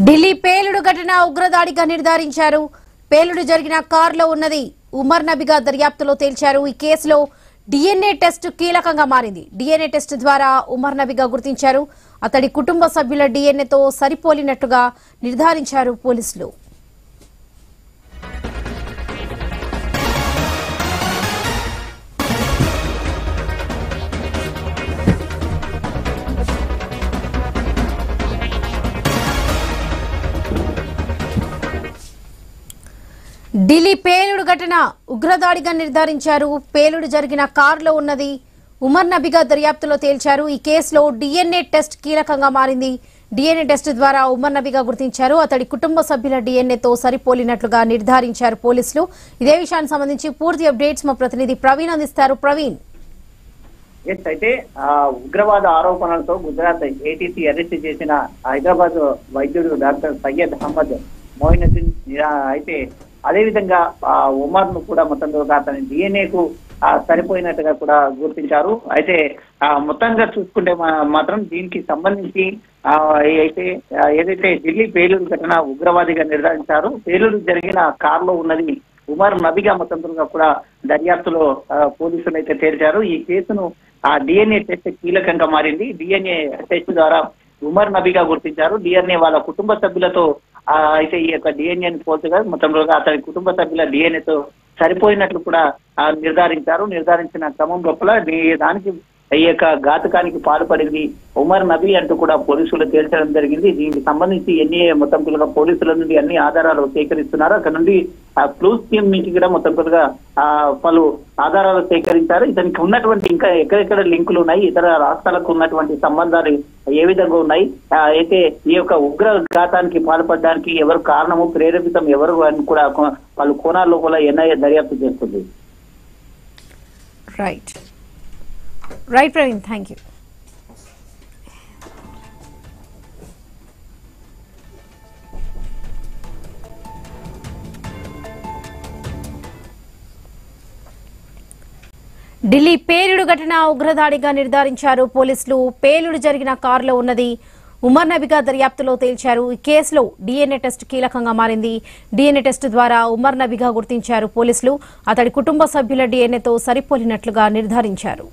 ఢిల్లీ పేలుడు ఘటన ఉగ్రదాడిగా నిర్ధారించారు. పేలుడు జరిగిన కారులో ఉన్నది ఉమర్ నబీగా దర్యాప్తులో తేల్చారు. ఈ కేసులో DNA టెస్ట్ కీలకంగా మారింది. DNA టెస్ట్ ద్వారా ఉమర్ నబీగా గుర్తించారు. అతడి కుటుంబ సభ్యుల DNAతో సరిపోలినట్టుగా నిర్ధారించారు పోలీసులు. ఢిల్లీ పేలుడు ఘటన ఉగ్రదాడిగా నిర్ధారించారు. పేలుడు జరిగిన కారులో ఉన్నది ఉమర్ నబీగా దర్యాప్తులో తేల్చారు. ఈ కేసులో DNA టెస్ట్ కీలకంగా మారింది. DNA టెస్ట్ ద్వారా ఉమర్ నబీగా గుర్తించారు. అతడి కుటుంబ సభ్యుల DNAతో సరిపోలినట్లుగా నిర్ధారించారు పోలీసులు. ఇదే విషయానికి సంబంధించి పూర్తి అప్డేట్స్ మా ప్రతినిధి ప్రవీణ్ అందిస్తారు. ప్రవీణ్, అయితే ఉగ్రవాద ఆరోపణలతో గుజరాత్ ATC అరెస్ట్ చేసిన హైదరాబాద్ వైద్యుడు డాక్టర్ సయ్యద్ అహ్మద్ మొయినుద్దీన్ అయితే అదేవిధంగా ఉమర్ ను కూడా మొత్తంగా అతని DNA కు సరిపోయినట్టుగా కూడా గుర్తించారు. అయితే మొత్తంగా చూసుకుంటే మాత్రం దీనికి సంబంధించి అయితే ఏదైతే ఢిల్లీ పేలుడు ఘటన ఉగ్రవాదిగా నిర్ధారించారు. పేలుడు జరిగిన కారులో ఉన్నది ఉమర్ నబీగా మొత్తంగా కూడా దర్యాప్తులో పోలీసులు అయితే తేల్చారు. ఈ కేసును DNA టెస్ట్ కీలకంగా మారింది. DNA టెస్ట్ ద్వారా ఉమర్ నబీగా గుర్తించారు. DNA వాళ్ళ కుటుంబ సభ్యులతో అయితే ఈ యొక్క DNAని పోల్చగా మొత్తంలో అతని కుటుంబ సభ్యుల DNAతో సరిపోయినట్లు కూడా నిర్ధారించిన క్రమం లోపల దానికి ఈ యొక్క ఘాతకానికి పాల్పడింది ఉమర్ నబీ అంటూ కూడా పోలీసులు తేల్చడం జరిగింది. దీనికి సంబంధించి NIA మొత్తంగా పోలీసుల నుండి అన్ని ఆధారాలు సేకరిస్తున్నారు. అక్కడ నుండి క్లూస్ టీమ్ నుంచి కూడా మొత్తంగా పలు ఆధారాలు సేకరించారు. ఇతనికి ఉన్నటువంటి ఇంకా ఎక్కడెక్కడ లింకులు ఉన్నాయి, ఇతర రాష్ట్రాలకు ఉన్నటువంటి సంబంధాలు ఏ విధంగా ఉన్నాయి, అయితే ఈ యొక్క ఉగ్ర ఘాతానికి పాల్పడడానికి ఎవరు కారణము, ప్రేరేపితం ఎవరు అని కూడా పలు కోణాల్లో కూడా NIA దర్యాప్తు చేస్తుంది. Right Praveen, thank you. Delhi పేలుడు ఘటన ఉగ్రదాడిగా నిర్ధారించారు పోలీసులు. పేలుడు జరిగిన కారులో ఉన్నది ఉమర్ నబీగా దర్యాప్తులో తేల్చారు. ఈ కేసులో DNA టెస్ట్ కీలకంగా మారింది. DNA టెస్ట్ ద్వారా ఉమర్ నబీగా గుర్తించారు పోలీసులు. అతడి కుటుంబ సభ్యుల DNAతో సరిపోలినట్లుగా నిర్ధారించారు.